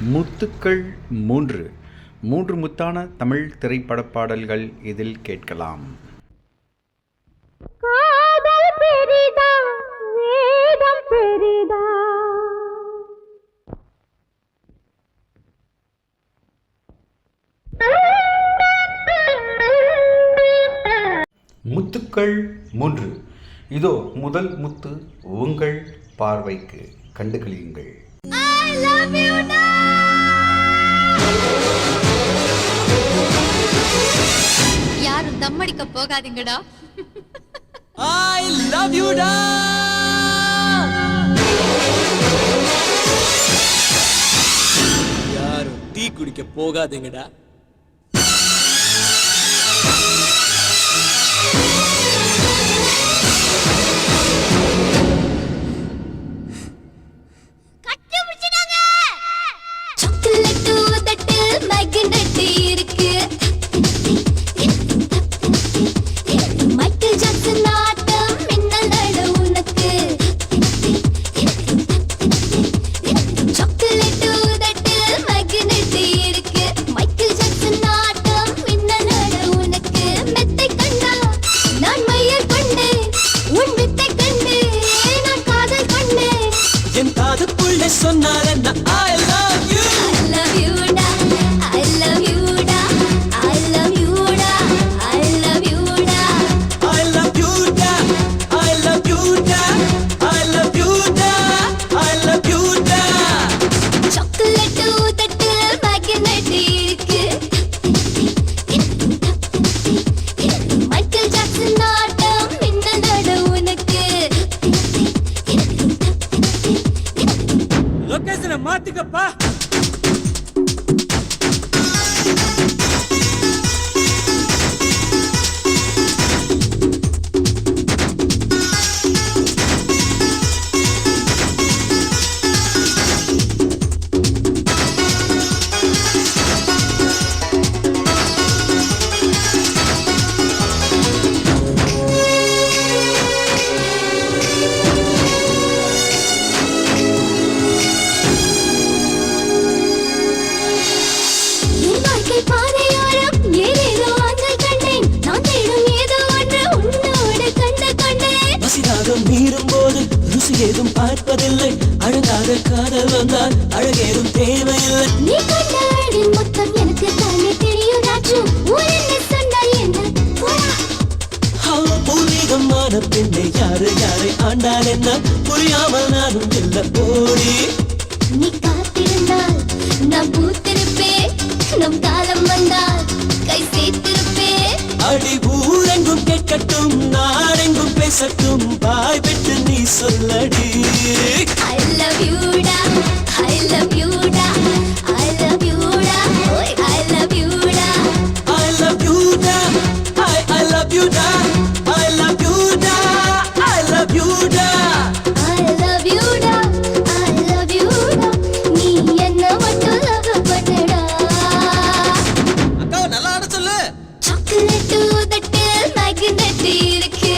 முத்துக்கள் மூன்று மூன்று முத்தான தமிழ் திரைப்பட பாடல்கள் இதில் கேட்கலாம். காதல் பெரிதா வேதம் பெரிதா, முத்துக்கள் மூன்று. இதோ முதல் முத்து உங்கள் பார்வைக்கு, கண்டுகளியுங்கள். யாரும் தம்மடிக்க போகாதீங்கடா. I love you da. யாரும் டீ குடிக்க போகாதீங்கடா. சொன்னார் என்ன I love you, I love you da, I love you da, I love you da, I love you da, I love you da, I love you da, I love you da, I love you da. Chocolate தட்டு magnet இருக்கு, Michael Jackson ஆட்டம் மின்னலோட உனக்கு. லொகேஷனை மாத்திக்கப்பா. மீறும்போது ருசி ஏதும் பார்ப்பதில்லை, அழகாக காதல் வந்தால் அழகேதும் தேவையில்லை. நீ கண்டாடின் மொத்தம் எனக்கு தானே தெரியும் ராஜு, ஊரென்ன சொன்னால் என்ன போடா. பூர்வீகமான பெண்ணை யாரு யாரை ஆண்டால் என்ன, புரியாமல் நானும் இல்ல போடி. நீ காத்திருந்தால் நான் பூத்திருப்பேன், நம் காலம் வந்தால் கை சேர்த்திருப்பேன். அடி ஊரெங்கும் கேட்கட்டும், நாடெங்கும் பேசட்டும், பாய் பெற்று நீ சொல்லடி. I love you da, I love you da, I love you da, I love you da, I love you da, I love you da, I love you da, I love you da. I love you da, I love you da, நீ என்ன மட்டும் love பண்ணுடா. அக்கா நல்லா ஆட சொல்லு. Chocolate தட்டு magnet இருக்கு,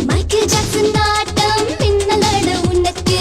மைக்கேல் ஜாக்சன் ஆட்டம் மின்னலோட உனக்கு.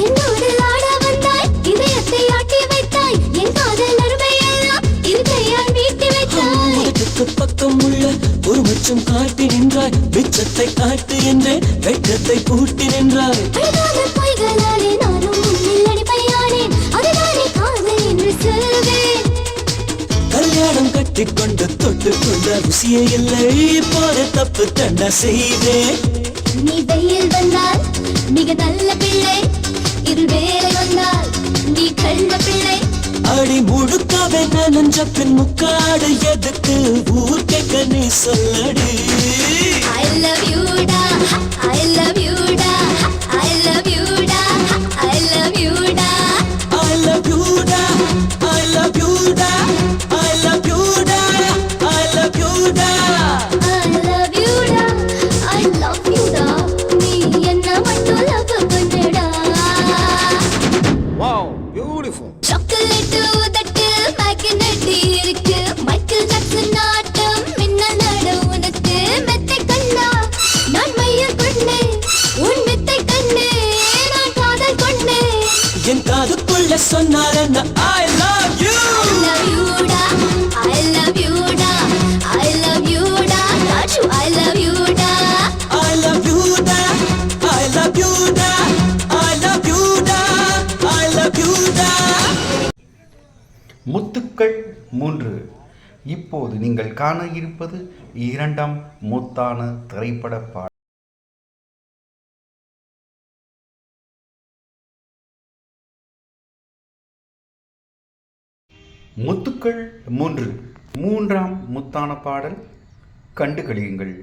என்னோடு ஆட வந்தாய், இதயத்தை ஆட்டி வைத்தாய், என் காதல் அருமையெல்லாம் இருக்கையால் மீட்டி வைத்தாய். உலகத்துக்கு பக்கம் உள்ள ஒரு மச்சம் காட்டி நின்றாய், மிச்சத்தை காட்டு என்றே வெட்கத்தை பூட்டி நின்றாய். அழகான பொய்களாலே நானும் உன்னில் அடிமையானேன், அதுதானே காதல் என்று சொல்வேன். கல்யாணம் கட்டிக்கொண்டு தொட்டு கொண்ட ருசியே இல்லை, இப்போது தப்பு தண்டா செய்தேன். நீ வெயில் வந்தால் மிக நல்ல பிள்ளை, இருள் வேலை வந்தால் நீ கள்ள பிள்ளை. அடி முழுக்காவே நனஞ்ச பின் முக்காடு எதுக்கு, ஊர் கேட்க நீ சொல்லடி. I love you da, I love 3. இப்போது நீங்கள் காண இருப்பது இரண்டாம் முத்தான திரைப்பட பாடல். முத்துக்கள் 3. மூன்றாம் முத்தான பாடல் கண்டு களியுங்கள்.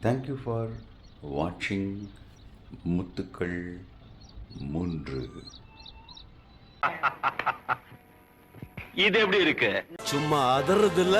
தேங்க்யூ ஃபார் வாட்சிங் முத்துக்கள் 3. இது எப்படி இருக்கு? சும்மா அதறது இல்ல.